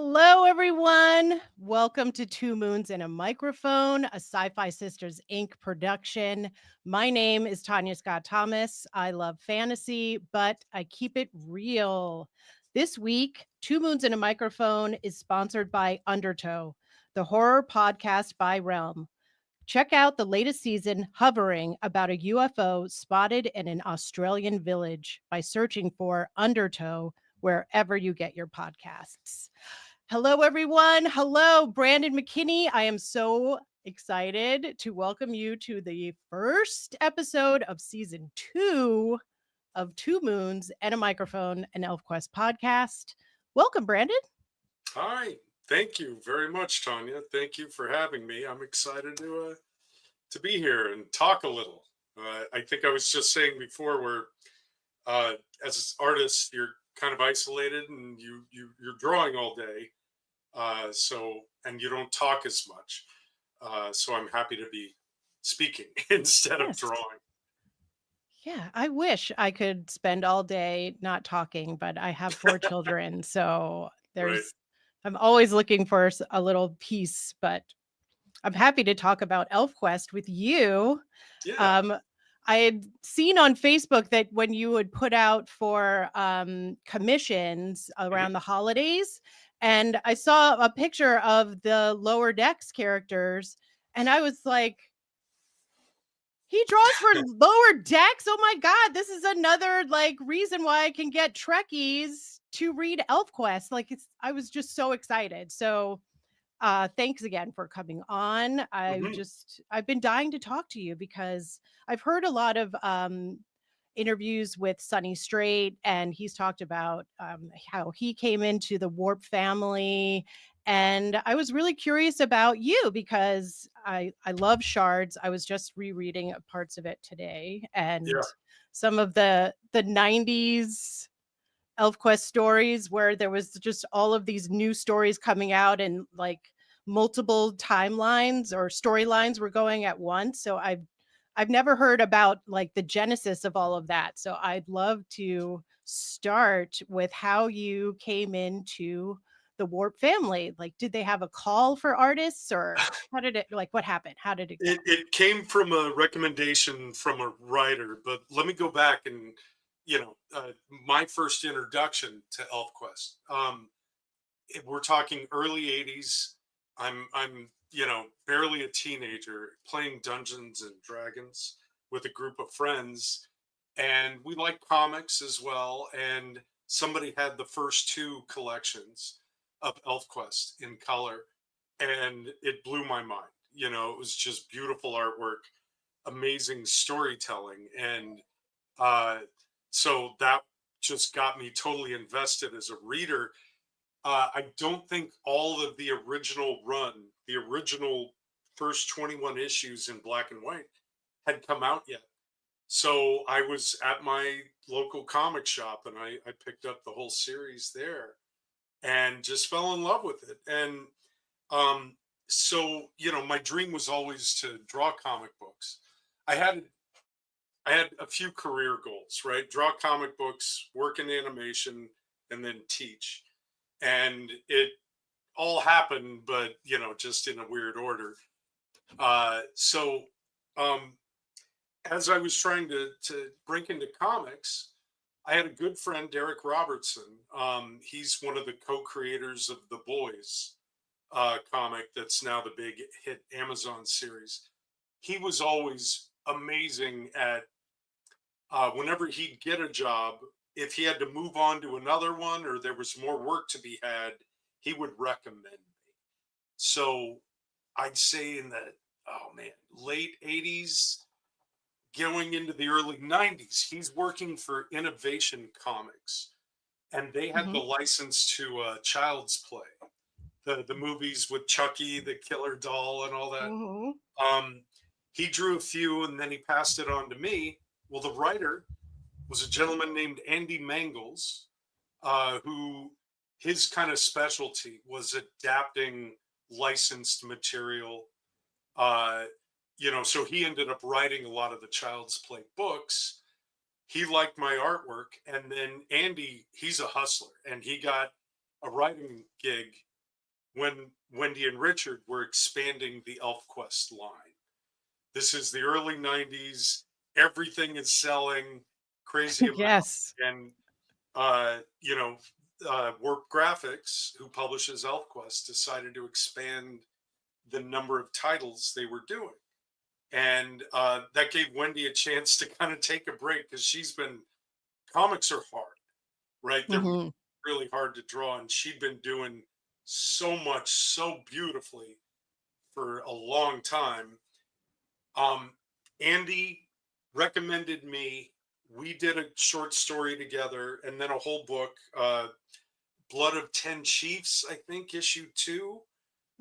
Hello, everyone. Welcome to Two Moons and a Microphone, a Sci-Fi Sisters Inc. production. My name is Tanya Scott Thomas. I love fantasy, but I keep it real. This week, Two Moons and a Microphone is sponsored by Undertow, the horror podcast by Realm. Check out the latest season, Hovering, about a UFO spotted in an Australian village by searching for Undertow wherever you get your podcasts. Hello, everyone. Hello, Brandon McKinney. I am so excited to welcome you to the first episode of season 2 of Two Moons and a Microphone, an ElfQuest podcast. Welcome, Brandon. Hi, thank you very much, Tanya. Thank you for having me. I'm excited to be here and talk a little. I think I was just saying before, where as artists, you're kind of isolated and you're drawing all day, and you don't talk as much. So I'm happy to be speaking instead of Yes. drawing. Yeah, I wish I could spend all day not talking, but I have 4 children, so Right? I'm always looking for a little peace, but I'm happy to talk about ElfQuest with you. Yeah. Um, I had seen on Facebook that when you would put out for commissions Mhm. around the holidays, and I saw a picture of the Lower Decks characters, and I was like, he draws for Lower Decks. Oh my god, this is another like reason why I can get Trekkies to read ElfQuest. Like I was just so excited. So thanks again for coming on. Mhm. I've been dying to talk to you because I've heard a lot of interviews with Sonny Strait, and he's talked about how he came into the Warp family. And I was really curious about you because I love Shards. I was just rereading parts of it today, Yeah. and some of the 90s ElfQuest stories where there was just all of these new stories coming out and like multiple timelines or storylines were going at once. So I've never heard about like the genesis of all of that. So I'd love to start with how you came into the Warp family. Like, did they have a call for artists, or how did it, like, what happened? How did it go? It came from a recommendation from a writer, but let me go back and my first introduction to ElfQuest. We're talking early '80s. I'm barely a teenager playing Dungeons and Dragons with a group of friends, and we like comics as well. And somebody had the first two collections of ElfQuest in color, and it blew my mind. It was just beautiful artwork, amazing storytelling, and uh, so that just got me totally invested as a reader. I don't think all of the original run, the original first 21 issues in black and white, had come out yet. So I was at my local comic shop, and I picked up the whole series there and just fell in love with it. And um, my dream was always to draw comic books. I had I had a few career goals, right? Draw comic books, work in animation, and then teach. And it all happened, but just in a weird order. So um, as I was trying to break into comics, I had a good friend, Derek Robertson. He's one of the co-creators of The Boys comic that's now the big hit Amazon series. He was always amazing at whenever he'd get a job, if he had to move on to another one or there was more work to be had, he would recommend me. So I'd say in the, oh man, late '80s, going into the early '90s, he's working for Innovation Comics, and they had the Hmm. license to Child's Play, the movies with Chucky, the killer doll, and all that. Hmm. Um, he drew a few, and then he passed it on to me. Well, the writer was a gentleman named Andy Mangles, who his kind of specialty was adapting licensed material. Uh, so he ended up writing a lot of the Child's Play books. He liked my artwork, and then Andy, he's a hustler, and he got a writing gig when Wendy and Richard were expanding the ElfQuest line. This is the early 90s. Everything is selling crazy amount. Yes. And, you know, Warp Graphics, who publishes ElfQuest, decided to expand the number of titles they were doing. And that gave Wendy a chance to kind of take a break because comics are hard, right? They're Hmm. really hard to draw. And she'd been doing so much, so beautifully for a long time. Um, Andy recommended me. We did a short story together and then a whole book, Blood of 10 Chiefs, I think, issue 2.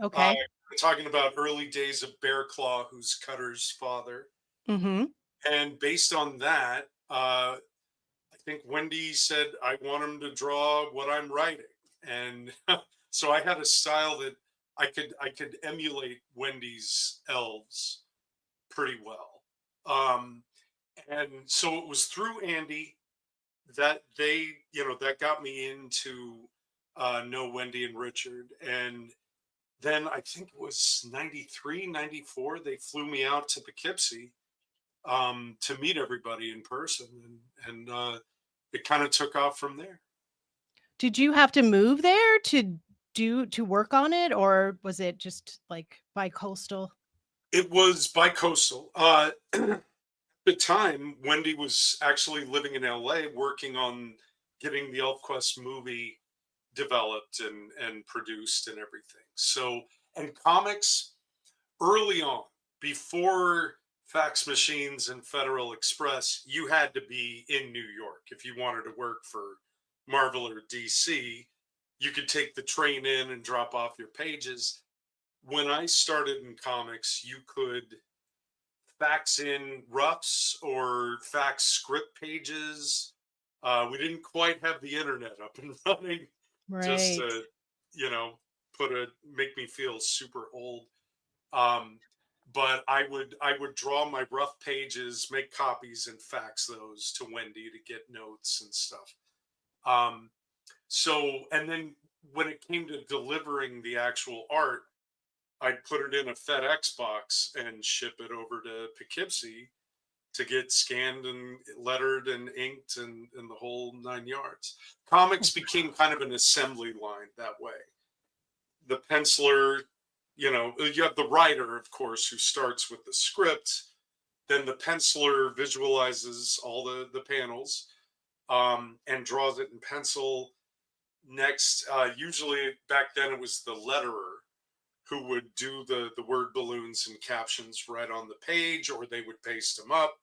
Uh, Okay. talking about early days of Bear Claw, who's Cutter's father. Hmm. And based on that, I think Wendy said, I want him to draw what I'm writing. And so I had a style that I could emulate Wendy's elves pretty well. Um, and so it was through Andy that that got me into know Wendy and Richard. And then I think it was 93, 94. They flew me out to Poughkeepsie to meet everybody in person. And it kind of took off from there. Did you have to move there to work on it, or was it just like bi-coastal? It was bi-coastal. At the time, Wendy was actually living in LA working on getting the ElfQuest movie developed and produced and everything. So, and comics early on, before fax machines and Federal Express, you had to be in New York if you wanted to work for Marvel or DC. You could take the train in and drop off your pages. When I started in comics, you could fax in roughs or fax script pages. We didn't quite have the internet up and running, just Right. to, you know, make me feel super old. Um, but I would draw my rough pages, make copies, and fax those to Wendy to get notes and stuff. Um, so, and then when it came to delivering the actual art, I'd put it in a FedEx box and ship it over to Poughkeepsie to get scanned and lettered and inked and the whole 9 yards. Comics became kind of an assembly line that way. The penciler, you have the writer, of course, who starts with the script. Then the penciler visualizes all the panels and draws it in pencil. Next, usually back then it was the letterer who would do the word balloons and captions right on the page, or they would paste them up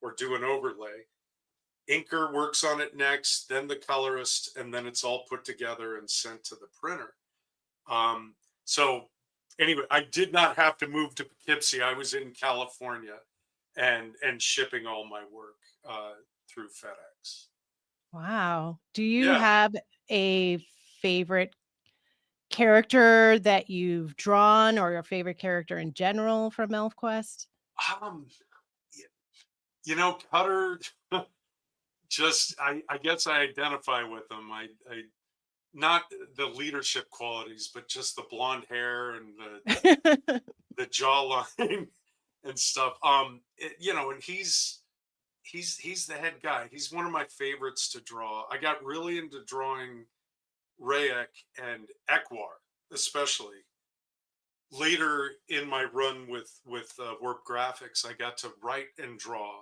or do an overlay. Inker works on it next, then the colorist, and then it's all put together and sent to the printer. Um, so anyway, I did not have to move to Poughkeepsie. I was in California and shipping all my work through FedEx. Wow. Do you Yeah. have a favorite character that you've drawn, or your favorite character in general from ElfQuest? Um, Cutter, just I guess I identify with him. I not the leadership qualities, but just the blonde hair and the jawline and stuff. And he's the head guy. He's one of my favorites to draw. I got really into drawing Rayek and Ekwar, especially later in my run with Warp Graphics. I got to write and draw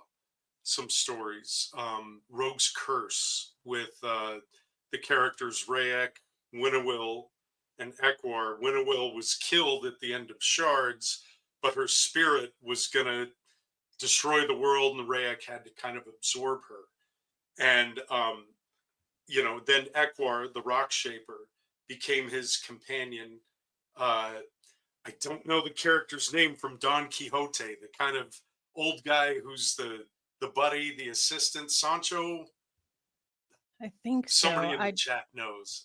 some stories. Rogue's Curse with the characters Rayek, Winnowill, and Ekwar. Winnowill was killed at the end of Shards, but her spirit was gonna destroy the world, and Rayek had to kind of absorb her. And then Ekwar, the rock shaper, became his companion. I don't know the character's name from Don Quixote, the kind of old guy who's the buddy, the assistant, Sancho. I think Somebody so. in the chat knows.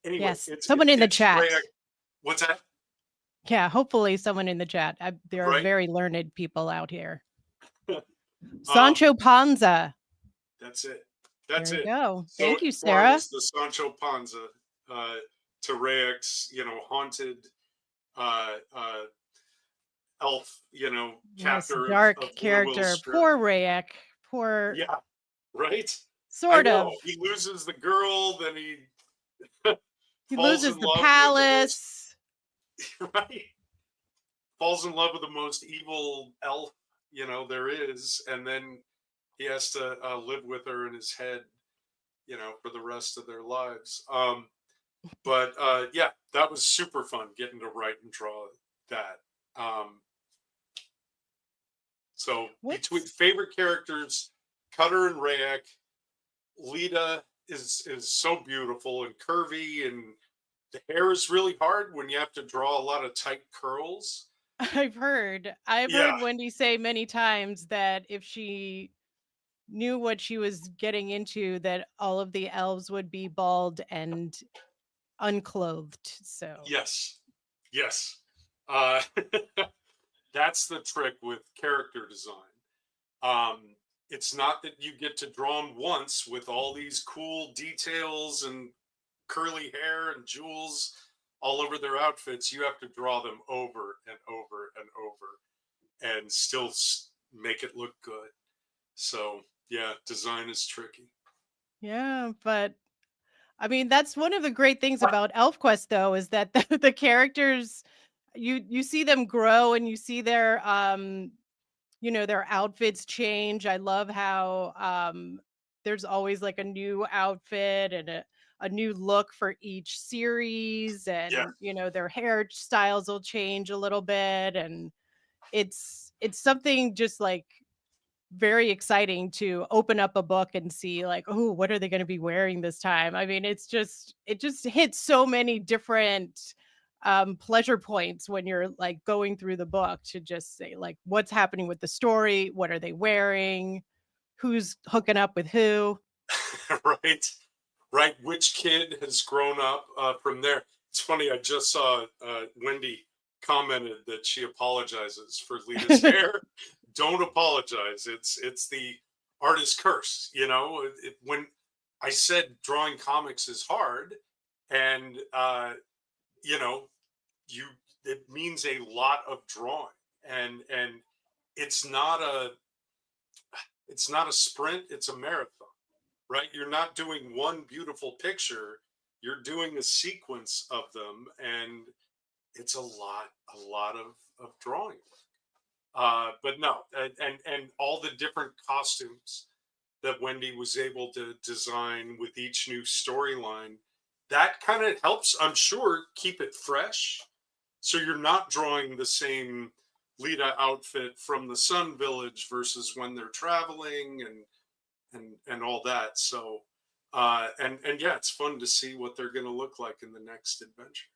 Anyway, Yes, it's someone in the it's chat. Rayek. What's that? Yeah, hopefully someone in the chat. There are Right. very learned people out here. um, Sancho Panza. that's it. That's There you it. go. So Thank you, Ekwar Sarah. was the Sancho Panza. Uh, to Rayek's, haunted elf, Yes, captor of dark Winterwill's character. spirit. Poor Rayek. Poor, Yeah, right. I sort of. know he loses the girl, then he He falls loses in the love with the most palace. right, falls in love with the most evil elf there is, and then he has to live with her in his head, for the rest of their lives. But yeah, that was super fun getting to write and draw that. Um, so between What's favorite characters, Cutter and Rayek, Lita is so beautiful and curvy, and the hair is really hard when you have to draw a lot of tight curls. I've Yeah, heard Wendy say many times that if she knew what she was getting into, that all of the elves would be bald and unclothed. So yes, yes. Uh, that's the trick with character design. Um, it's not that you get to draw them once with all these cool details and curly hair and jewels all over their outfits. You have to draw them over and over and over and still make it look good. So, yeah, design is tricky. yeah, but I mean, that's one of the great things about ElfQuest, though, is that the characters, you see them grow and you see their their outfits change. I love how there's always like a new outfit and a new look for each series, Yeah, and their hairstyles will change a little bit, and it's something just like very exciting to open up a book and see like, oh, what are they going to be wearing this time? I mean, it just hits so many different pleasure points when you're like going through the book to just say like what's happening with the story, what are they wearing, who's hooking up with who. right. Right. Which kid has grown up from there? It's funny. I just saw Wendy commented that she apologizes for Lita's hair. Don't apologize. It's the artist's curse. When I said drawing comics is hard, and you know, you it means a lot of drawing, and it's not a it's not a sprint. It's a marathon, right? You're not doing one beautiful picture, you're doing a sequence of them, and it's a lot of drawing. But no, and all the different costumes that Wendy was able to design with each new storyline, that kind of helps, I'm sure, keep it fresh. So you're not drawing the same Lita outfit from the Sun Village versus when they're traveling and all that. So and yeah, it's fun to see what they're going to look like in the next adventure.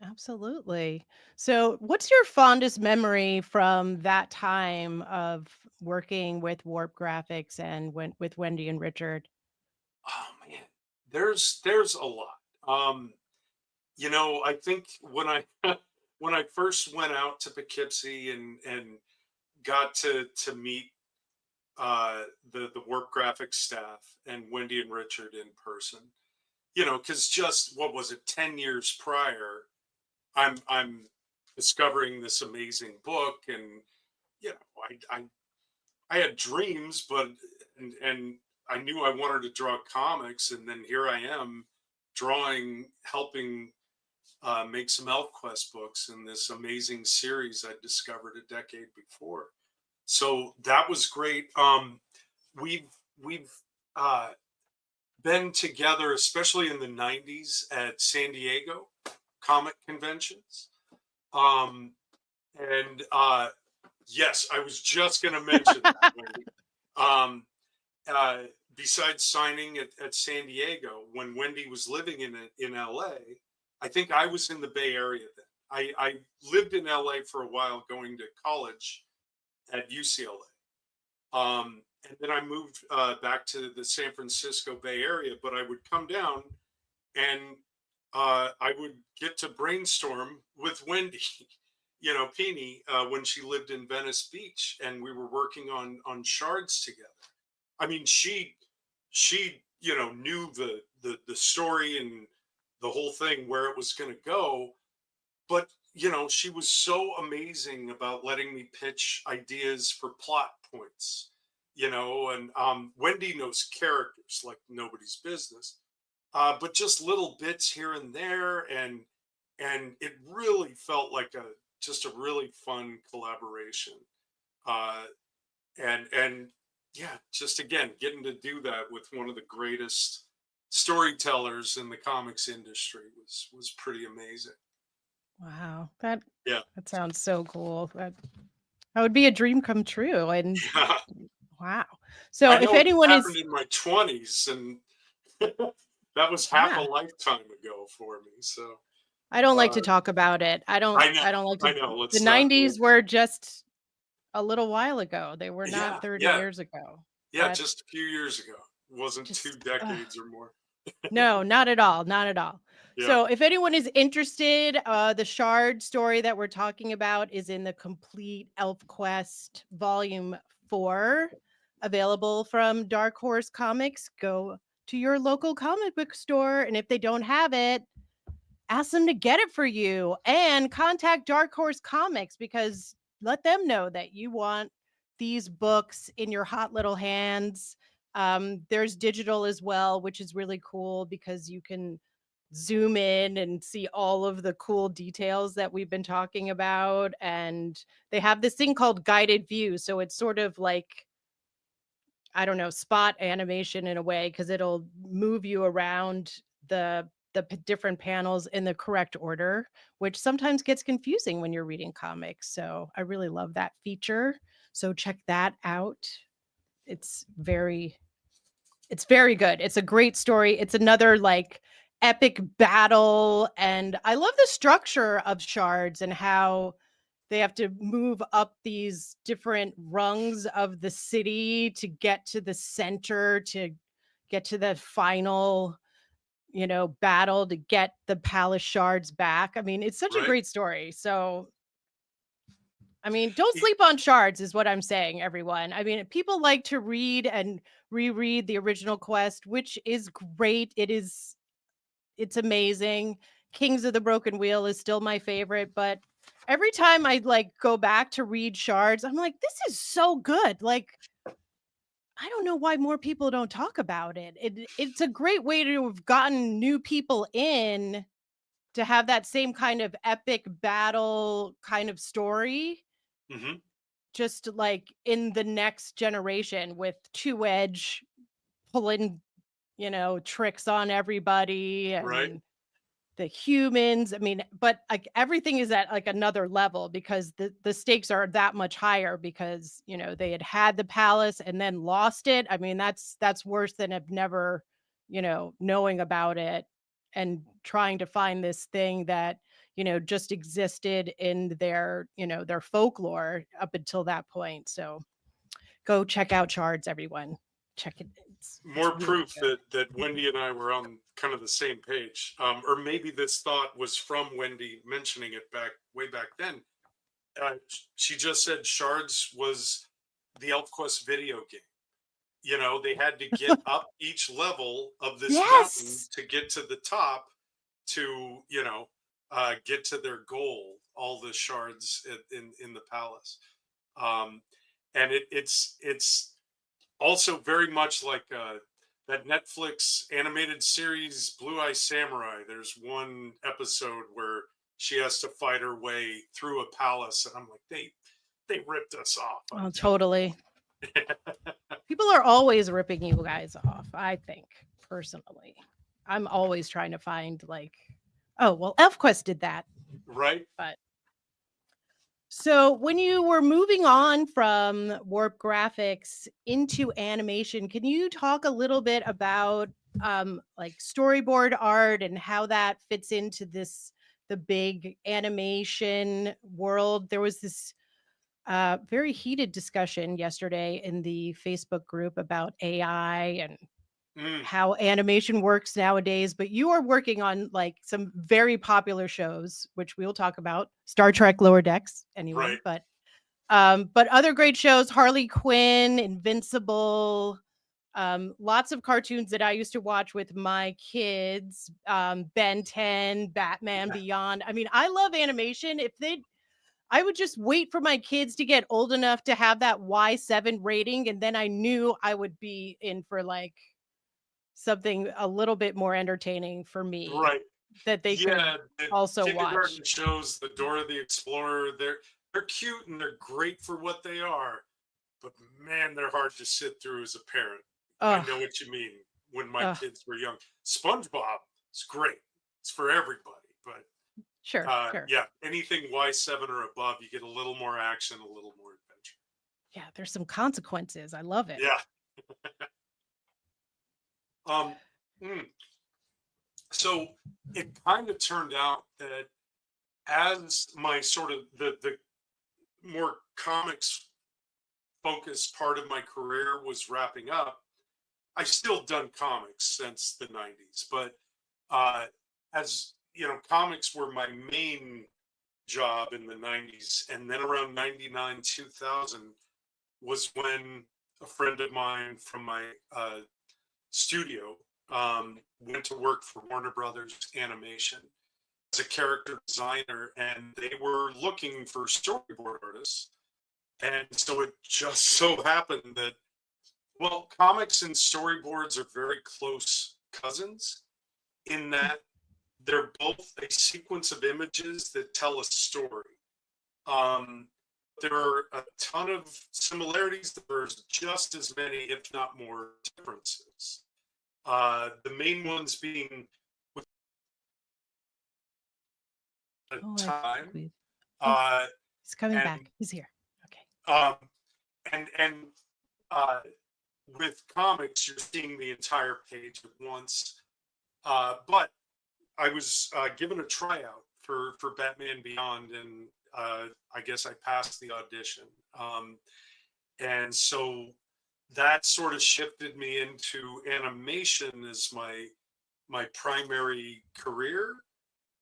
Absolutely. So what's your fondest memory from that time of working with Warp Graphics and with Wendy and Richard? Oh man, there's a lot. I think when I when I first went out to Poughkeepsie and got to meet the work graphics staff and Wendy and Richard in person, because just what was it, 10 years prior, I'm discovering this amazing book, and you know I had dreams, but and I knew I wanted to draw comics, and then here I am drawing, helping make some ElfQuest books in this amazing series I discovered a decade before. So that was great. We've we've uh, been together, especially in the '90s at San Diego comic conventions. Um, and yes, I was just going to mention that, Wendy. Um, uh, Besides signing at San Diego, when Wendy was living in LA, I think I was in the Bay Area then. I lived in LA for a while, going to college at UCLA. And then I moved back to the San Francisco Bay Area, but I would come down and I would get to brainstorm with Wendy, Peony, when she lived in Venice Beach, and we were working on shards together. I mean, she knew the story and the whole thing, where it was going to go. But she was so amazing about letting me pitch ideas for plot points. And Wendy knows characters like nobody's business, but just little bits here and there, and it really felt like just a really fun collaboration. Uh, and yeah, just again getting to do that with one of the greatest storytellers in the comics industry was pretty amazing. Wow. That Yeah. that sounds so cool. That would be a dream come true. And Yeah. wow. So I if know it anyone happened is, in my 20s, and that was half a yeah, lifetime ago for me. So I don't like to uh, talk about it. I know, I don't like to. I know. The Let's not do 90s were just a little while ago. They were it. not Yeah, 30 yeah, years ago. yeah. That Just a few years ago. It wasn't two just decades or more. no, not at all, not at all. Yeah. So if anyone is interested, the Shard story that we're talking about is in the complete ElfQuest Volume 4, available from Dark Horse Comics. Go to your local comic book store, and if they don't have it, ask them to get it for you, and contact Dark Horse Comics, because let them know that you want these books in your hot little hands. There's digital as well, which is really cool because you can zoom in and see all of the cool details that we've been talking about. And they have this thing called guided view. So it's sort of like, I don't know, spot animation in a way, because it'll move you around the different panels in the correct order, which sometimes gets confusing when you're reading comics. So I really love that feature. So check that out. It's very it's very good. It's a great story. It's another like epic battle, and I love the structure of Shards and how they have to move up these different rungs of the city to get to the center, to get to the final, battle, to get the palace shards back. I mean, it's such a Right. great story. So I mean, don't sleep on Shards is what I'm saying, everyone. I mean, people like to read and reread the original quest, which is great. It's amazing. Kings of the Broken Wheel is still my favorite, but every time I like go back to read Shards, I'm like, this is so good. Like, I don't know why more people don't talk about it. It's a great way to have gotten new people in, to have that same kind of epic battle kind of story, Hmm. just like in the next generation, with Two Edge pulling, tricks on everybody, Right. and the humans. I mean, but like everything is at like another level, because the stakes are that much higher, because, they had the palace and then lost it. I mean, that's worse than have never, knowing about it and trying to find this thing that, just existed in their folklore up until that point. So go check out Shards, everyone. Check it. It's More really proof good. that Wendy and I were on kind of the same page. Or maybe this thought was from Wendy mentioning it way back then. She just said Shards was the ElfQuest video game. They had to get up each level of this mountain Yes. to get to the top, to get to their goal, all the shards in the palace. um and it's also very much like that Netflix animated series Blue Eye Samurai. There's one episode where she has to fight her way through a palace, and I'm like, they ripped us off. I'm Oh, telling totally. you. People are always ripping you guys off, I think, personally. I'm always trying to find like, oh, well, ElfQuest did that. Right. But so when you were moving on from Warp Graphics into animation, can you talk a little bit about like storyboard art and how that fits into the big animation world? There was this very heated discussion yesterday in the Facebook group about AI and Mm, how animation works nowadays, but you are working on like some very popular shows, which we'll talk about. Star Trek Lower Decks, right. anyone, but other great shows, Harley Quinn, Invincible, Lots of cartoons that I used to watch with my kids, Ben 10, Batman Yeah, Beyond. I mean, I love animation. If they I would just wait for my kids to get old enough to have that Y7 rating, and then I knew I would be in for, like, something a little bit more entertaining for me right. that they could Yeah, the also watch. kindergarten shows, the Dora the Explorer, they're cute and they're great for what they are, but man, they're hard to sit through as a parent. I Ugh, know what you mean. When my ugh. kids were young, SpongeBob is great. It's for everybody, but Sure, sure. yeah, anything Y7 or above, you get a little more action, a little more adventure. Yeah, there's some consequences. I love it. Yeah. Um, mm. So it kind of turned out that as my sort of the more comics focused part of my career was wrapping up, I've still done comics since the 90s, but uh, as you know, comics were my main job in the 90s. And then around 99, 2000 was when a friend of mine from my studio went to work for Warner Brothers Animation as a character designer, and they were looking for storyboard artists. And so it just so happened that, well, comics and storyboards are very close cousins in that they're both a sequence of images that tell a story. Um, there are a ton of similarities. There's just as many, if not more, differences. The main ones being with the Oh, I think time, we've oh, uh, he's coming and back. He's here. Okay. um, and uh, with comics, you're seeing the entire page at once. But I was given a tryout for Batman Beyond, and I guess I passed the audition. And so that sort of shifted me into animation as my primary career,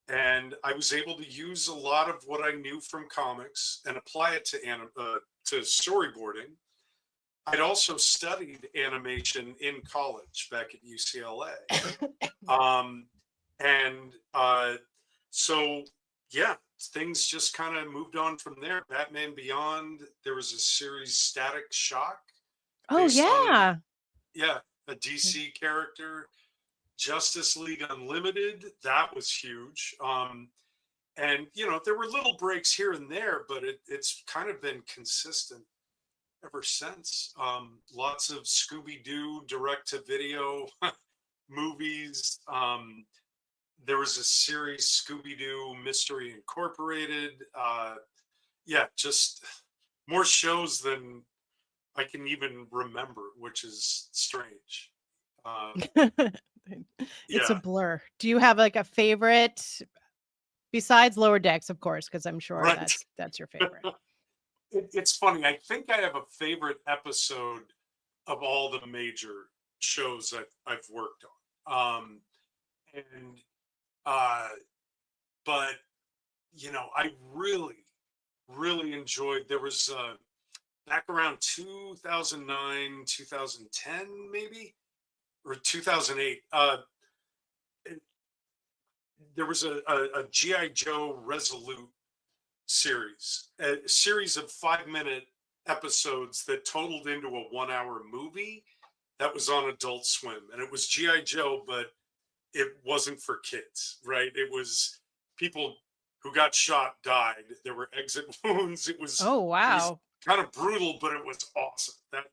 and I was able to use a lot of what I knew from comics and apply it to storyboarding. I'd also studied animation in college back at UCLA. And so, yeah, things just kind of moved on from there. Batman Beyond, there was a series Static Shock Oh, based on yeah. yeah, a DC character. Justice League Unlimited, that was huge. And you know, there were little breaks here and there, but it's kind of been consistent ever since. Lots of Scooby Doo direct to video movies. There was a series, Scooby Doo Mystery Incorporated. Yeah, just more shows than I can even remember, which is strange. Uh, It's a yeah, blur. Do you have, like, a favorite besides Lower Decks, of course, because 'cause I'm sure right. that's your favorite. It's funny. I think I have a favorite episode of all the major shows I've worked on. And uh, but you know, I really enjoyed. There was back around 2009, 2010, maybe or 2008. It- there was a GI Joe Resolute series, a series of 5 minute episodes that totaled into a 1 hour movie that was on Adult Swim. And it was G.I. Joe, but it wasn't for kids, right? It was people who got shot, died. There were exit wounds. Oh, It was wow. kind of brutal, but it was awesome. That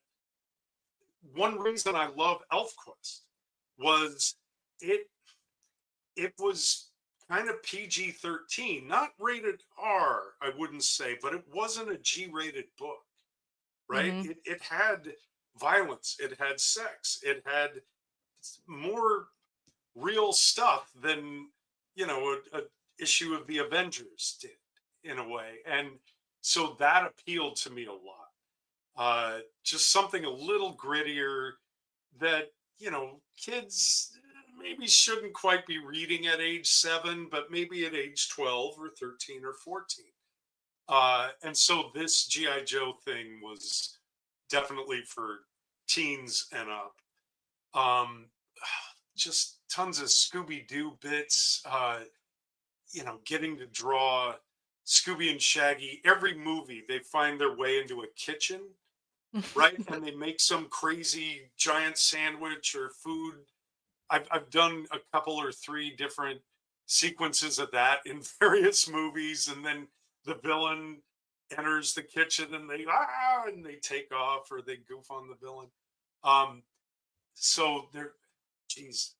one reason I love ElfQuest was it it was kind of PG-13, not rated R, I wouldn't say, but it wasn't a G-rated book, right? Mhm. It had violence, it had sex, it had more real stuff than a issue of the Avengers did in a way, and so that appealed to me a lot. Just something a little grittier that kids maybe shouldn't quite be reading at age 7, but maybe at age 12 or 13 or 14. And so this GI Joe thing was definitely for teens and up. Um, just tons of Scooby Doo bits. Getting to draw Scooby and Shaggy. Every movie, they find their way into a kitchen, right? And they make some crazy giant sandwich or food. I've done a couple or three different sequences of that in various movies, and then the villain enters the kitchen and they take off or they goof on the villain. Um, so there, geez.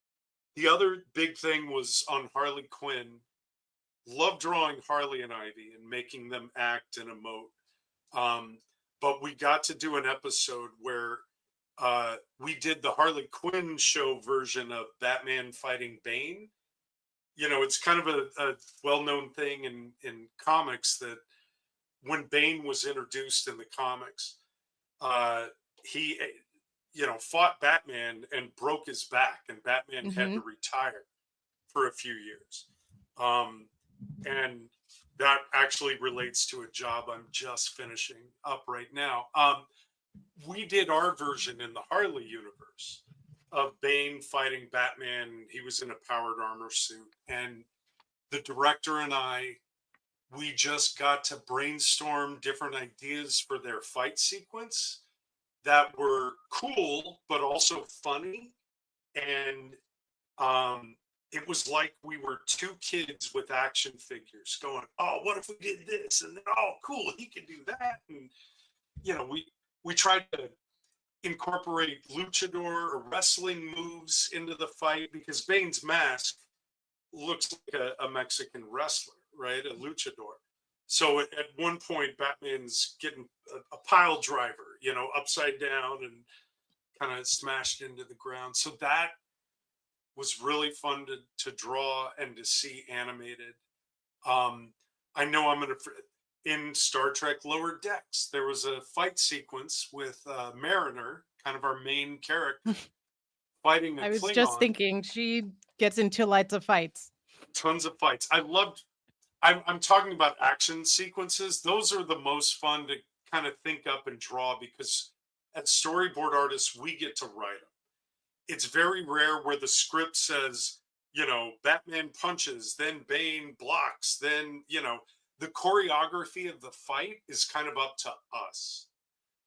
The other big thing was on Harley Quinn. Love drawing Harley and Ivy and making them act and emote. Um, but we got to do an episode where we did the Harley Quinn show version of Batman fighting Bane. It's kind of a well-known thing in comics that when Bane was introduced in the comics, he fought Batman and broke his back, and Batman had to Hmm. retire for a few years. Um, and that actually relates to a job I'm just finishing up right now. We did our version in the Harley universe of Bane fighting Batman. He was in a powered armor suit, and the director and we just got to brainstorm different ideas for their fight sequence that were cool but also funny. And um, it was like we were two kids with action figures going, "Oh, what if we did this?" And then, "Oh, cool, he can do that." And we tried to incorporate luchador or wrestling moves into the fight because Bane's mask looks like a Mexican wrestler, right? A luchador. So at one point, Batman's getting a pile driver, upside down and kind of smashed into the ground. So that was really fun to draw and to see animated. I know I'm going to, in Star Trek Lower Decks, there was a fight sequence with Mariner, kind of our main character, fighting a I was just Klingon. thinking she gets into lots of fights. Tons of fights. I'm talking about action sequences. Those are the most fun to kind of think up and draw because as storyboard artists, we get to write them. It's very rare where the script says, Batman punches, then Bane blocks, then, the choreography of the fight is kind of up to us.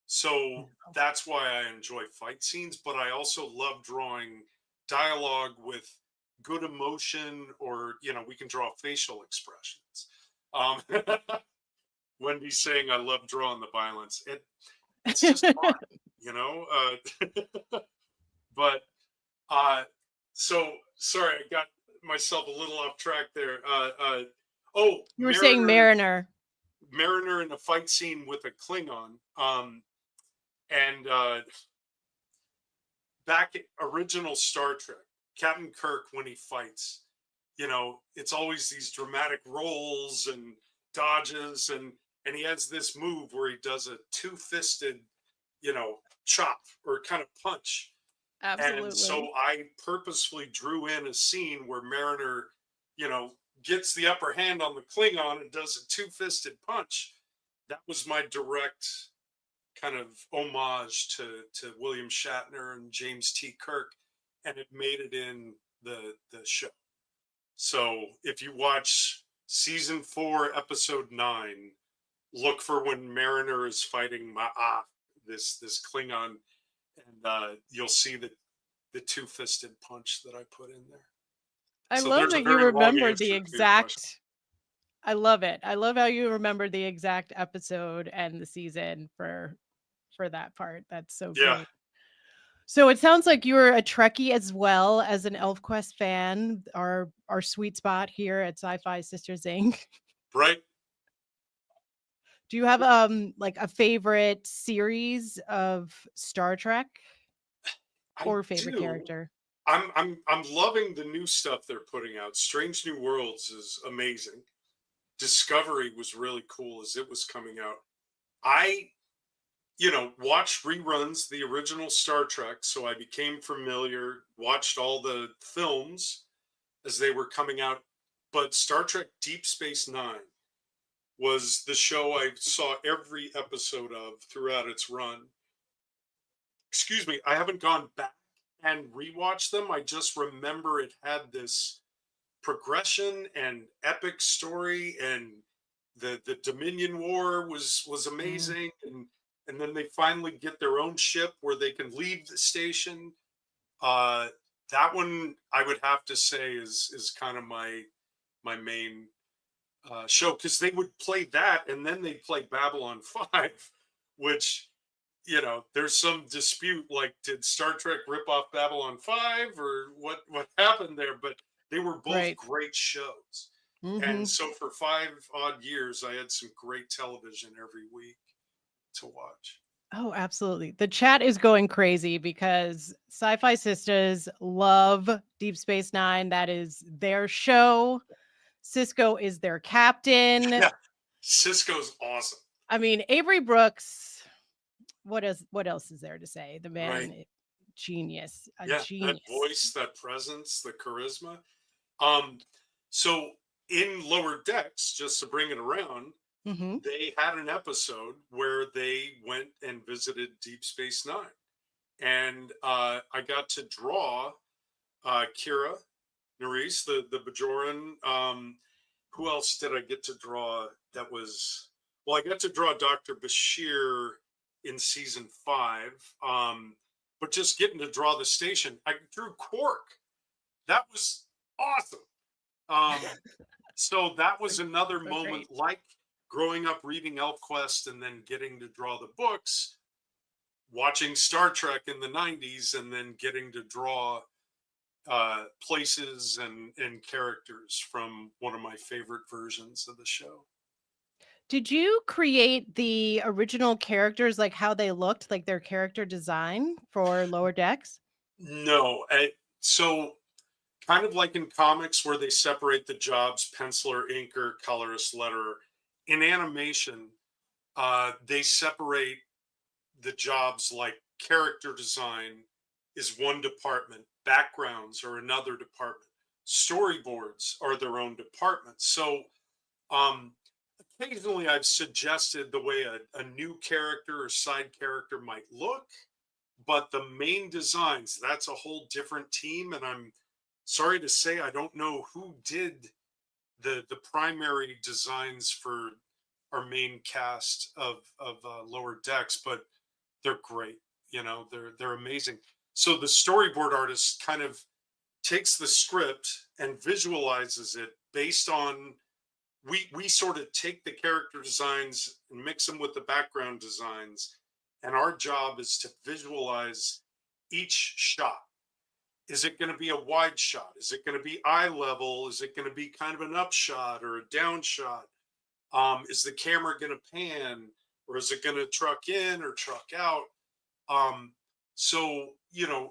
So that's why I enjoy fight scenes, but I also love drawing dialogue with good emotion, or, we can draw facial expressions. Um, Wendy's saying I love drawing the violence. It's just fun, you know? But so sorry, I got myself a little off track there. Oh, You were saying Mariner. Mariner in a fight scene with a Klingon. And back at original Star Trek, Captain Kirk, when he fights, it's always these dramatic rolls and dodges, and he has this move where he does a two-fisted, chop or kind of punch. And so Absolutely. I purposefully drew in a scene where Mariner, you know, gets the upper hand on the Klingon and does a two-fisted punch. That was my direct kind of homage to William Shatner and James T. Kirk, and it made it in the show. So if you watch season 4, episode 9, look for when Mariner is fighting Ma'at, this Klingon, and you'll see the two-fisted punch that I put in there. I So love there's a that you very long remember the answer to your question. exact I love it. I love how you remember the exact episode and the season for that part. That's so Yeah, great. So it sounds like you were a Trekkie as well as an ElfQuest fan, our sweet spot here at Sci-Fi Sisters Inc. right. Do you have like a favorite series of Star Trek I or favorite do. character? I'm loving the new stuff they're putting out. Strange New Worlds is amazing. Discovery was really cool as it was coming out. I, watched reruns the original Star Trek, so I became familiar, watched all the films as they were coming out. But Star Trek Deep Space Nine was the show I saw every episode of throughout its run. Excuse me, I haven't gone back and rewatch them, I just remember it had this progression and epic story, and the Dominion War was Mm, amazing, and then they finally get their own ship where they can leave the station. uh that one I would have to say is kind of my main show, because they would play that and then they'd play Babylon 5, which, there's some dispute, like, did Star Trek rip off Babylon 5 or what happened there? But they were both right. great shows. And Hmm. so for 5 odd years, I had some great television every week to watch. Oh, absolutely. The chat is going crazy because Sci-Fi Sisters love Deep Space Nine. That is their show. Cisco is their captain. Yeah, Cisco's awesome. I mean, Avery Brooks, what else is there to say? The Right. man, genius, a Yeah, that genius. voice, that presence, the charisma. Um, so in Lower Decks, just to bring it around, Hmm. they had an episode where they went and visited Deep Space Nine, and I got to draw Kira Nerys, the Bajoran. Who else did I get to draw? That was, well, I got to draw Dr. Bashir in season 5. But just getting to draw the station, I drew Quark. That was awesome. Um, so that was another So great. moment, like growing up reading ElfQuest and then getting to draw the books, watching Star Trek in the 90s, and then getting to draw places and characters from one of my favorite versions of the show. Did you create the original characters, like how they looked, like their character design for Lower Decks? No, so kind of like in comics where they separate the jobs: penciler, inker, colorist, letterer. In animation, they separate the jobs, like character design is one department, backgrounds are another department, storyboards are their own department. So um, occasionally I've suggested the way a new character or side character might look, but the main designs, that's a whole different team. And I'm sorry to say, I don't know who did the primary designs for our main cast of Lower Decks, but they're great. They're amazing. So the storyboard artist kind of takes the script and visualizes it based on, we sort of take the character designs and mix them with the background designs, and our job is to visualize each shot. Is it going to be a wide shot? Is it going to be eye level? Is it going to be kind of an up shot or a down shot? Is the camera going to pan, or is it going to truck in or truck out? Um, so,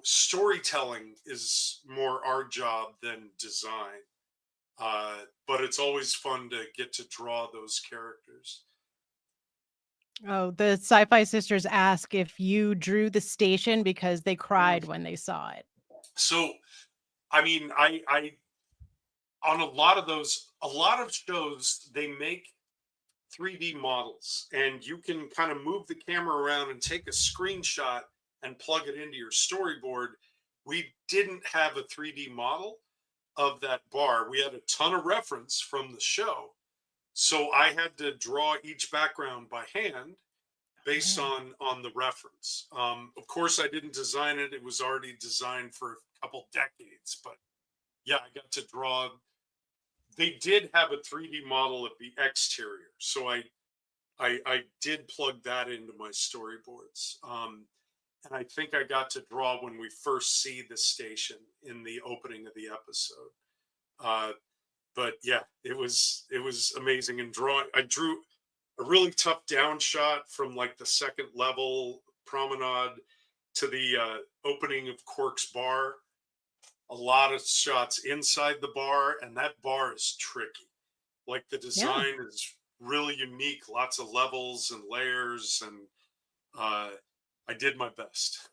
storytelling is more our job than design. But it's always fun to get to draw those characters. Oh, the Sci-Fi Sisters ask if you drew the station because they Mm. cried when they saw it. So, I mean, I on a lot of shows, they make 3D models, and you can kind of move the camera around and take a screenshot and plug it into your storyboard. We didn't have a 3D model of that bar. We had a ton of reference from the show. So I had to draw each background by hand based Oh. on the reference. Of course, I didn't design it; it was already designed for a couple decades. But yeah, I got to draw. They did have a 3D model of the exterior, so I did plug that into my storyboards. And I think I got to draw when we first see the station in the opening of the episode. Uh, but yeah, it was amazing. And drawing, I drew a really tough down shot from like the second level promenade to the opening of Cork's bar. A lot of shots inside the bar, and that bar is tricky. Like, the Yeah. design is really unique, lots of levels and layers, and uh, I did my best.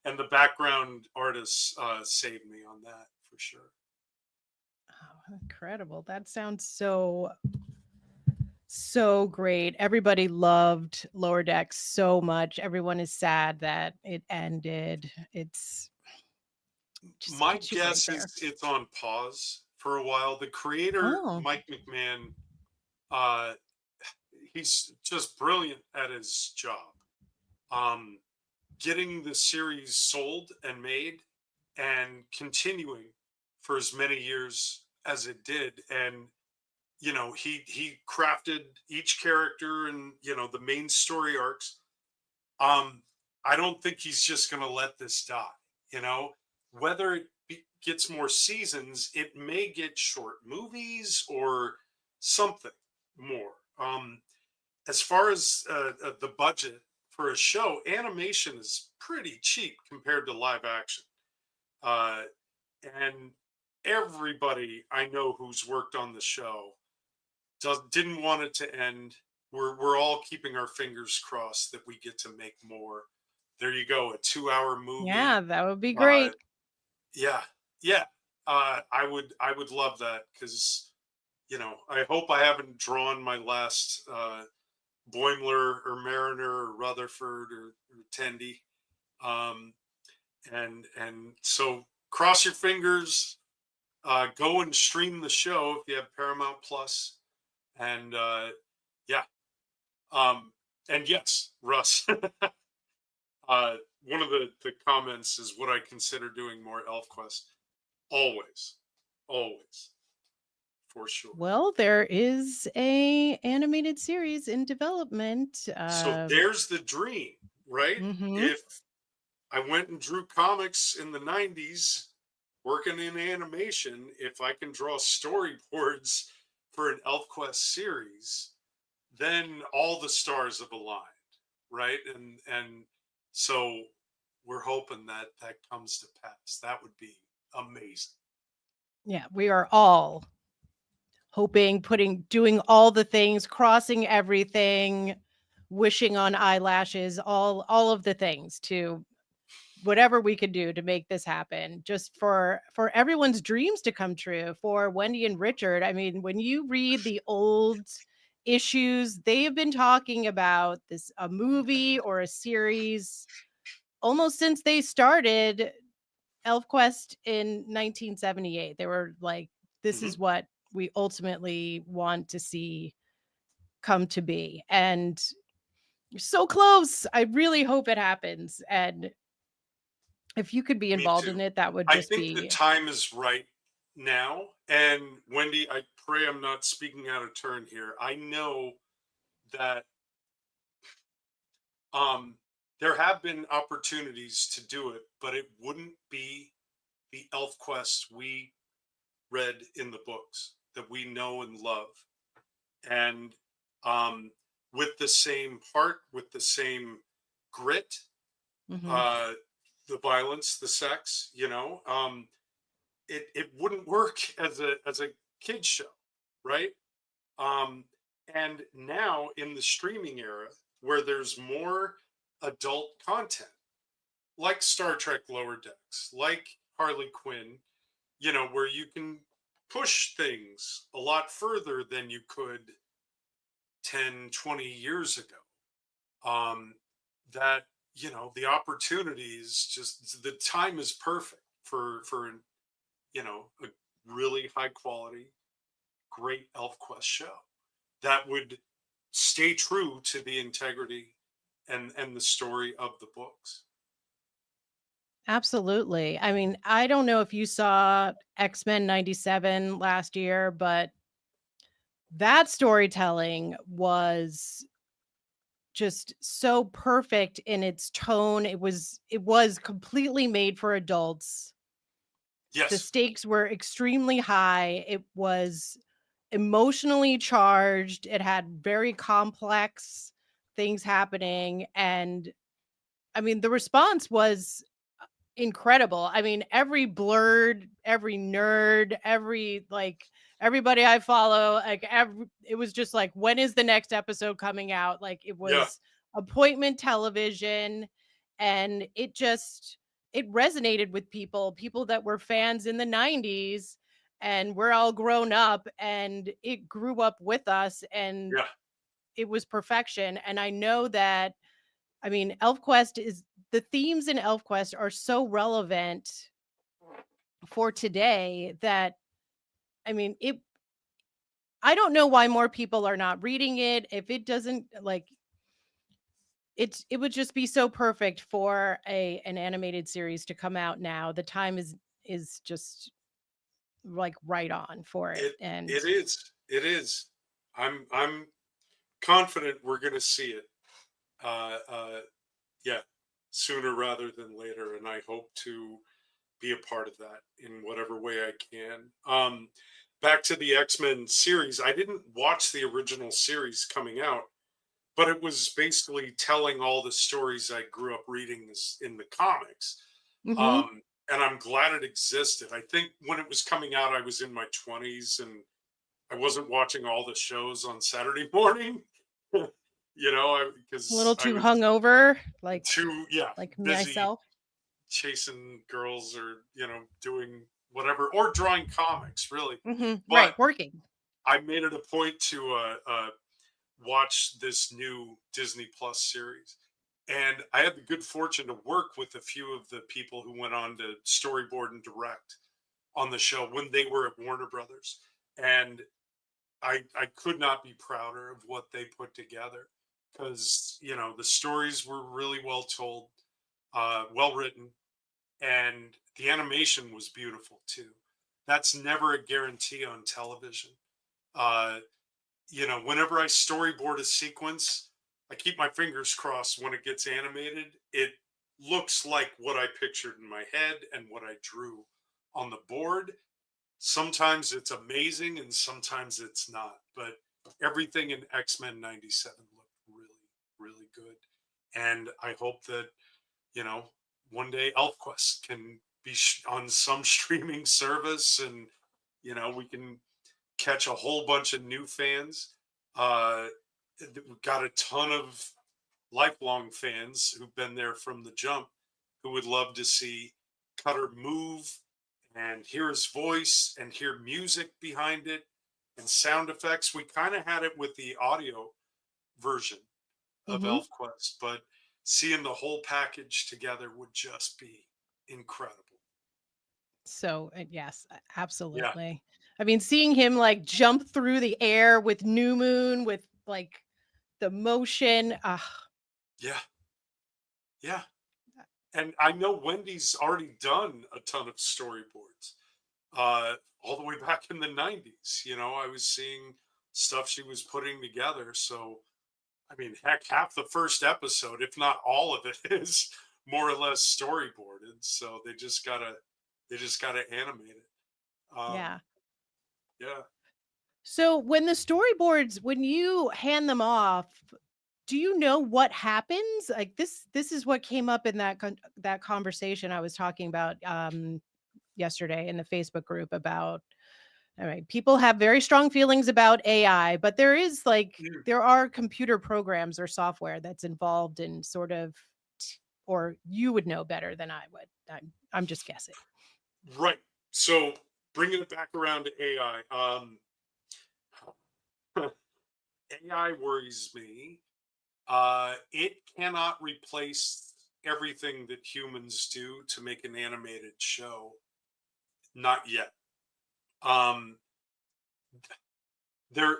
And the background artists saved me on that for sure. Oh, incredible. That sounds so great. Everybody loved Lower Decks so much. Everyone is sad that it ended. It's Just My gets you right guess is there. it's on pause for a while. The creator, Oh, Mike McMahon, uh, he's just brilliant at his job. Um, Getting the series sold and made and continuing for as many years as it did. And he crafted each character and the main story arcs. um I don't think he's just going to let this die. Whether gets more seasons, it may get short movies or something more. As far as the budget for a show, animation is pretty cheap compared to live action. uh and everybody I know who's worked on the show didn't want it to end. We're all keeping our fingers crossed that we get to make more. There you go, a 2-hour movie. yeah, that would be Uh, great. yeah, yeah. I would love that because I hope I haven't drawn my last Boimler or Mariner or Rutherford or Tendy. Um, and so cross your fingers. Go and stream the show if you have Paramount Plus, and yeah. Um, and yes, Russ. One of the comments is, would I consider doing more ElfQuest? Always, always, for sure. Well, there is a animated series in development. So there's the dream, right? Mhm. If I went and drew comics in the '90s, working in animation, if I can draw storyboards for an ElfQuest series, then all the stars have aligned, right? And so we're hoping that that comes to pass. That would be amazing. Yeah, we are all hoping, doing all the things, crossing everything, wishing on eyelashes, all of the things to whatever we could do to make this happen, just for everyone's dreams to come true, for Wendy and Richard. I mean, when you read the old issues, they have been talking about this, a movie or a series, almost since they started ElfQuest in 1978. They were like, this Hmm. is what we ultimately want to see come to be. And you're so close. I really hope it happens. And if you could be Me involved too. in it, that would I just think the be, time is right now. And Wendy, I pray I'm not speaking out of turn here. I know that um, there have been opportunities to do it, but it wouldn't be the ElfQuest we read in the books that we know and love. And um, with the same heart, with the same grit, mhm. uh, the violence, the sex, it wouldn't work as a kid show, right? Um, and now in the streaming era, where there's more adult content, like Star Trek Lower Decks, like Harley Quinn, where you can push things a lot further than you could 10, 20 years ago. um that the opportunities, just the time is perfect for a really high quality, great ElfQuest show that would stay true to the integrity and the story of the books. Absolutely. I mean, I don't know if you saw X-Men 97 last year, but that storytelling was just so perfect in its tone. It was completely made for adults. The Yes. stakes were extremely high. It was emotionally charged. It had very complex things happening, and I mean, the response was incredible. I mean, every blurred, every nerd, everybody I follow, it was just like, when is the next episode coming out? Like, it Yeah. was appointment television, and it resonated with people that were fans in the 90s, and we're all grown up, and it grew up with us, and Yeah. it was perfection. And I know that, I mean, ElfQuest is the themes in ElfQuest are so relevant for today that, I mean, I don't know why more people are not reading it. If it doesn't like it would just be so perfect for an animated series to come out now. The time is just like right on for it. It And it is. It is. I'm confident we're going to see it. Uh, yeah, sooner rather than later, and I hope to be a part of that in whatever way I can. Back to the X-Men series, I didn't watch the original series coming out, but it was basically telling all the stories I grew up reading this in the comics. mhm. Um, and I'm glad it existed. I think when it was coming out, I was in my 20s and I wasn't watching all the shows on Saturday morning. A Because little I too was hungover, too, yeah, like busy myself. chasing girls or doing whatever or drawing comics really. But Right, working. I made it a point to watch this new Disney Plus series, and I had the good fortune to work with a few of the people who went on to storyboard and direct on the show when they were at Warner Brothers. And I could not be prouder of what they put together, because the stories were really well told, well written, and the animation was beautiful too. That's never a guarantee on television. Uh, whenever I storyboard a sequence, I keep my fingers crossed when it gets animated. It looks like what I pictured in my head and what I drew on the board. Sometimes it's amazing and sometimes it's not. But everything in X-Men 97 looked really, really good. And I hope that, you know, one day ElfQuest can be on some streaming service, and, we can catch a whole bunch of new fans. Uh, we've got a ton of lifelong fans who've been there from the jump who would love to see Cutter move and hear his voice and hear music behind it and sound effects. We kind of had it with the audio version of Mhm. ElfQuest, but seeing the whole package together would just be incredible. So, yes, Yeah, absolutely. I mean, seeing him like jump through the air with New Moon with like the motion, yeah, yeah. And I know Wendy's already done a ton of storyboards, all the way back in the 90s. I was seeing stuff she was putting together. So, I mean, heck, half the first episode, if not all of it, is more or less storyboarded. So they just gotta animate it. Um, yeah. yeah. So, when you hand them off, do you know what happens? Like this is what came up in that conversation I was talking about yesterday in the Facebook group about, all right, people have very strong feelings about AI, but Mm. there are computer programs or software that's involved in sort of, or you would know better than I would. I'm just guessing. Right. So bringing it back around to AI, AI worries me. It cannot replace everything that humans do to make an animated show. Not yet. Um, there,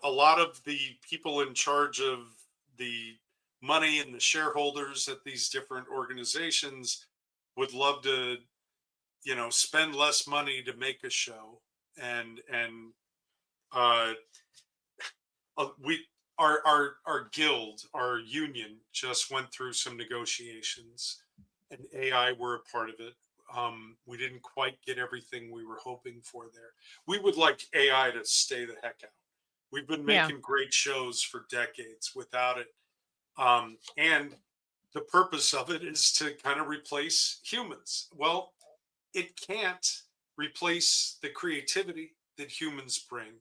a lot of the people in charge of the money and the shareholders at these different organizations would love to, spend less money to make a show, and uh, we our guild, our union just went through some negotiations, and AI were a part of it. We didn't quite get everything we were hoping for there. We would like AI to stay the heck out. We've been Yeah. making great shows for decades without it. And the purpose of it is to kind of replace humans. Well, it can't replace the creativity that humans bring.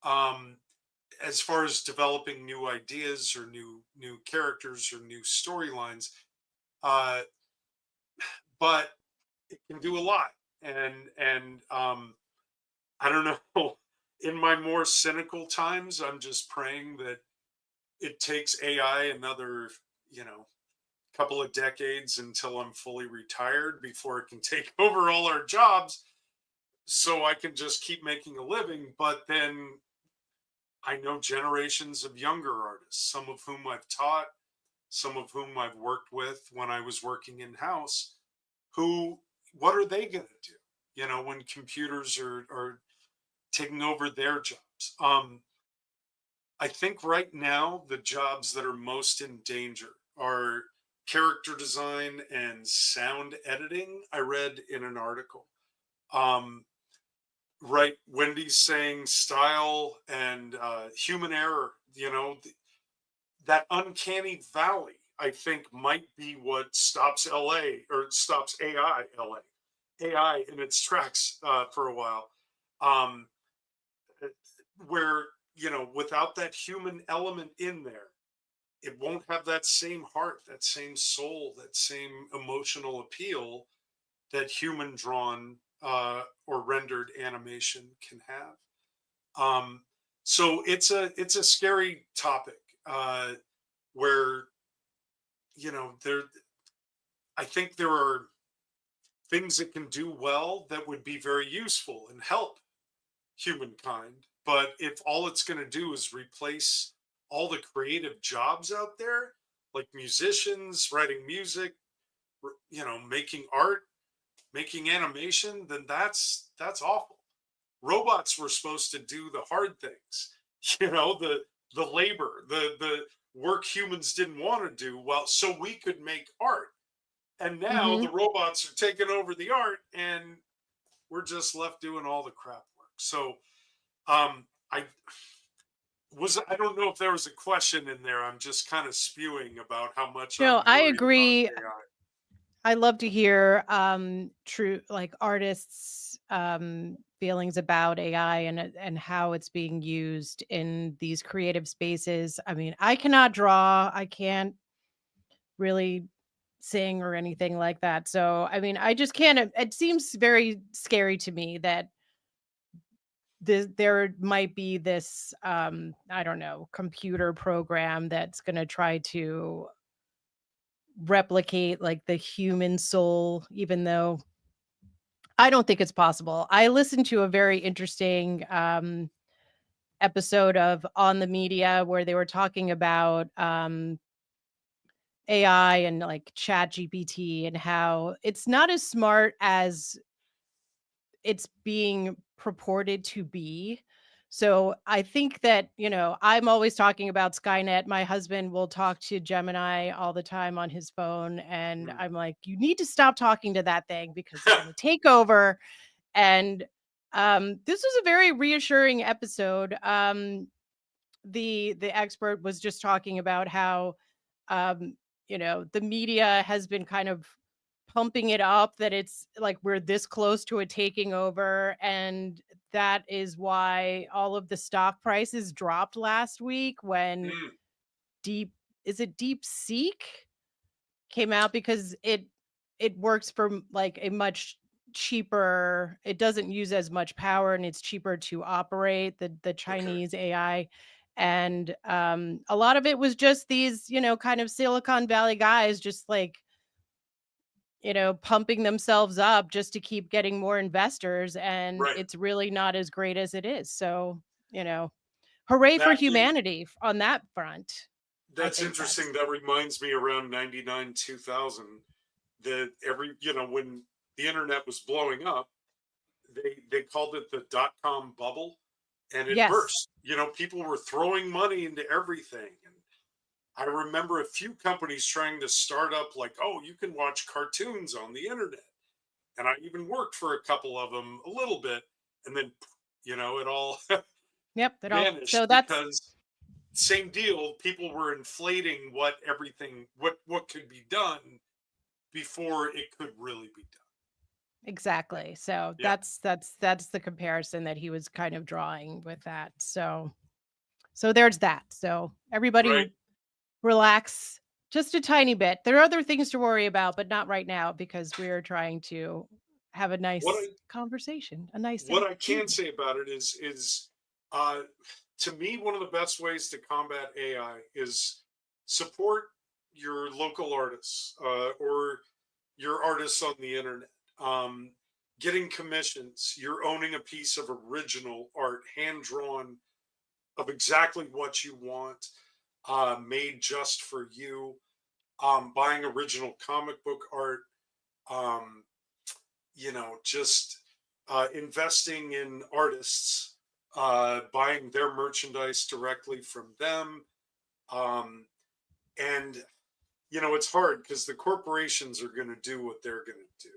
Um, as far as developing new ideas or new characters or new storylines, uh, but it can do a lot. And I don't know. In my more cynical times, I'm just praying that it takes AI another, you know couple of decades until I'm fully retired before it can take over all our jobs so I can just keep making a living. But then I know generations of younger artists, some of whom I've taught, some of whom I've worked with when I was working in house, who, what are they going to do? When computers are taking over their jobs. I think right now the jobs that are most in danger are character design and sound editing. I read in an article. Um, right, Wendy's saying style and human error. That uncanny valley. I think might be what stops LA or stops AI in its tracks for a while. Um, where without that human element in there, it won't have that same heart, that same soul, that same emotional appeal that human drawn or rendered animation can have. So it's a scary topic where there I think there are things it can do well that would be very useful and help humankind. But if all it's going to do is replace all the creative jobs out there, like musicians, writing music, making art, making animation, then that's awful. Robots were supposed to do the hard things, the labor, the work humans didn't want to do well, so we could make art. And now Mm-hmm. the robots are taking over the art, and we're just left doing all the crap work. So I don't know if there was a question in there. I'm just kind of spewing about how much I'm No, I worried about agree. AI. I love to hear true like artists feelings about AI and how it's being used in these creative spaces. I mean, I cannot draw, I can't really sing or anything like that. So, I mean, I just can't it seems very scary to me that there might be this I don't know, computer program that's going to try to replicate like the human soul, even though I don't think it's possible. I listened to a very interesting episode of On the Media where they were talking about AI and like chat GPT and how it's not as smart as it's being purported to be. So I think that, I'm always talking about Skynet. My husband will talk to Gemini all the time on his phone. And Mm. I'm like, you need to stop talking to that thing because it's going to take over. And this was a very reassuring episode. The expert was just talking about how the media has been kind of pumping it up that it's like we're this close to it taking over, and that is why all of the stock prices dropped last week when Mm. deep is it deep seek came out because it works for like a much cheaper, it doesn't use as much power and it's cheaper to operate the Okay. Chinese AI. And a lot of it was just these, kind of Silicon Valley guys just like, pumping themselves up just to keep getting more investors, and Right. it's really not as great as it is. So, you know, hooray for That humanity on that front. I that's think that's interesting. That reminds me around 99 2000 that when the internet was blowing up, they called it the dot-com bubble, and it yes. burst. People were throwing money into everything. And I remember a few companies trying to start up like, oh, you can watch cartoons on the internet. And I even worked for a couple of them a little bit, and then it all Yep, that all so vanished that's because same deal. People were inflating what could be done before it could really be done. exactly. So Yeah. that's the comparison that he was kind of drawing with that. So there's that. So everybody Right. relax just a tiny bit. There are other things to worry about, but not right now because we're trying to have a What nice I conversation, a nice what I can evening. say about it is uh, to me one of the best ways to combat AI is support your local artists, or your artists on the internet, um, getting commissions. You're owning a piece of original art, hand drawn, of exactly what you want, made just for you. Buying original comic book art. Um, just investing in artists, buying their merchandise directly from them. Um, and it's hard because the corporations are going to do what they're going to do,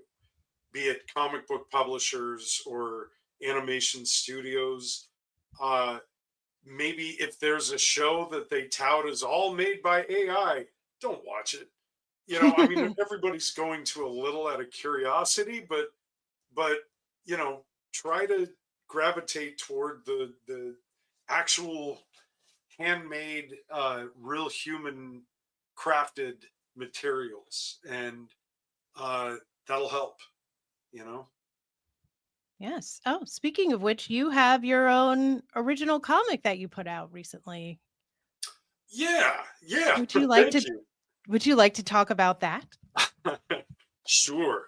be it comic book publishers or animation studios. Uh, Maybe if there's a show that they tout as all made by AI, don't watch it. I mean, everybody's going to a little out of curiosity, but try to gravitate toward the actual handmade, real human crafted materials, and uh, that'll help. You know. Yes. Oh, speaking of which, you have your own original comic that you put out recently. Yeah, yeah. Would you like Thank to you. talk about that? Sure.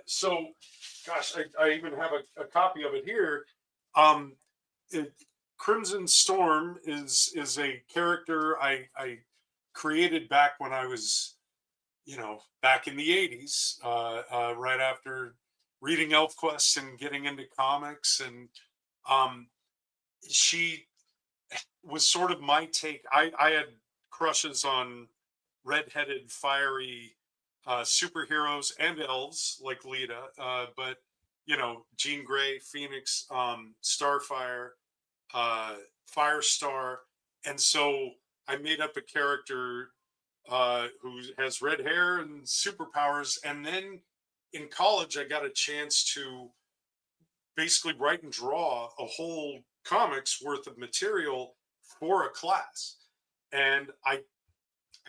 So, gosh, I even have a copy of it here. Um, it, Crimson Storm is a character I created back when I was, back in the '80s, right after reading ElfQuest and getting into comics, and um, she was sort of my take. I had crushes on redheaded, fiery superheroes and elves like Lita, but Jean Grey, Phoenix, Starfire, uh, Firestar, and so I made up a character who has red hair and superpowers. And then in college, I got a chance to basically write and draw a whole comics worth of material for a class. And I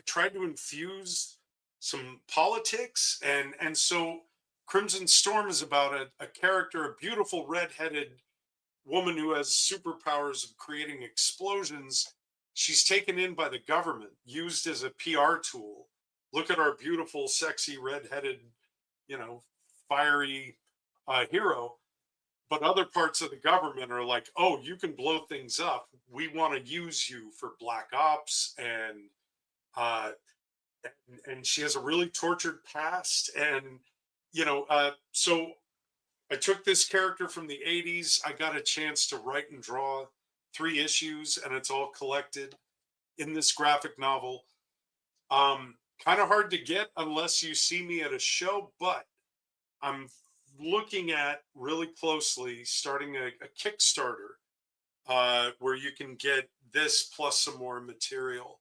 tried to infuse some politics, and so Crimson Storm is about a character, a beautiful redheaded woman who has superpowers of creating explosions. She's taken in by the government, used as a PR tool. Look at our beautiful, sexy, redheaded, you know, fiery hero. But other parts of the government are like, oh, you can blow things up. We want to use you for black ops, uh, and she has a really tortured past. And so I took this character from the '80s. I got a chance to write and draw 3 issues, and it's all collected in this graphic novel. Kind of hard to get unless you see me at a show, but I'm looking at really closely starting a Kickstarter, where you can get this plus some more material.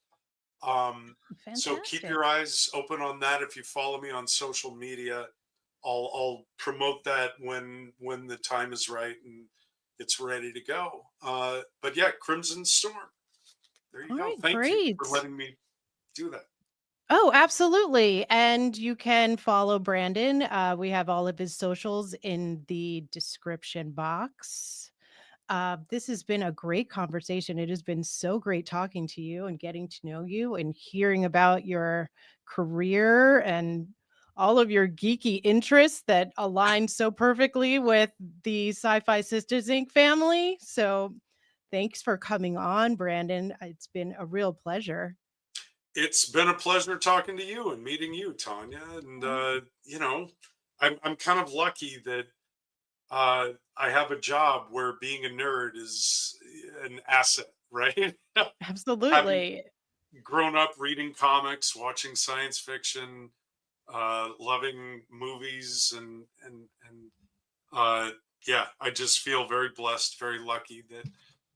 So keep Fantastic. your eyes open on that. If you follow me on social media, I'll promote that when the time is right and it's ready to go. But yeah, Crimson Storm. There you All go. right, Thank you for great. letting me do that. Oh, absolutely. And you can follow Brandon. We have all of his socials in the description box. This has been a great conversation. It has been so great talking to you and getting to know you and hearing about your career and all of your geeky interests that align so perfectly with the Sci Fi Sisters Inc. family. So thanks for coming on, Brandon. It's been a real pleasure. It's been a pleasure talking to you and meeting you, Tanya. And Oh, I'm kind of lucky that I have a job where being a nerd is an asset, right? Having absolutely. grown up reading comics, watching science fiction, loving movies, and yeah, I just feel very blessed, very lucky that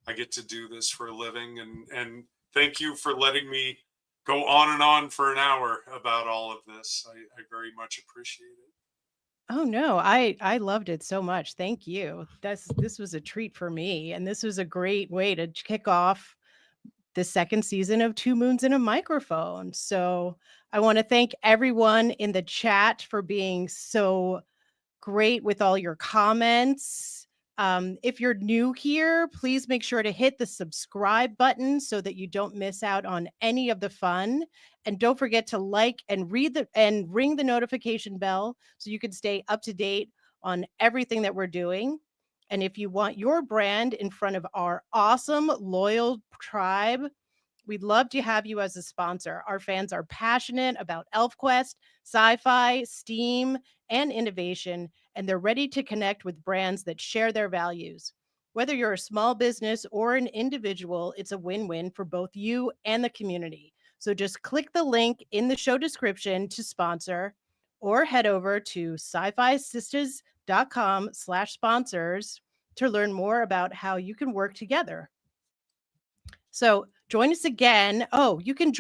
I get to do this for a living. And thank you for letting me go on and on for an hour about all of this. I very much appreciate it. Oh no, I loved it so much. Thank you. This was a treat for me, and this was a great way to kick off the second season of Two Moons and a Microphone. So I want to thank everyone in the chat for being so great with all your comments. If you're new here, please make sure to hit the subscribe button so that you don't miss out on any of the fun. And don't forget to like and ring the notification bell so you can stay up to date on everything that we're doing. And if you want your brand in front of our awesome, loyal tribe, we'd love to have you as a sponsor. Our fans are passionate about ElfQuest, sci-fi, STEAM, and innovation, and they're ready to connect with brands that share their values. Whether you're a small business or an individual, it's a win-win for both you and the community. So just click the link in the show description to sponsor or head over to sci-fi sisters.com/sponsors to learn more about how you can work together. So join us again. Oh, you can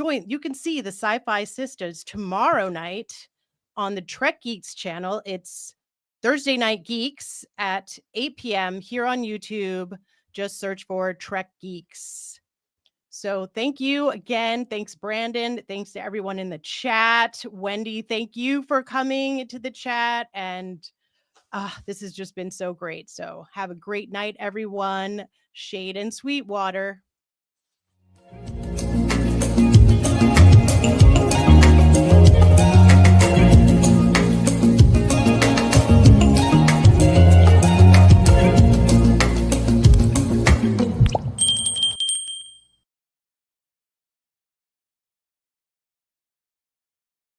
see the Sci-Fi Sisters tomorrow night on the Trek Geeks channel. It's Thursday Night Geeks at 8 p.m. here on YouTube. Just search for Trek Geeks. So thank you again. Thanks, Brandon. Thanks to everyone in the chat. Wendy, thank you for coming to the chat. And this has just been so great. So have a great night, everyone. Shade and sweet water.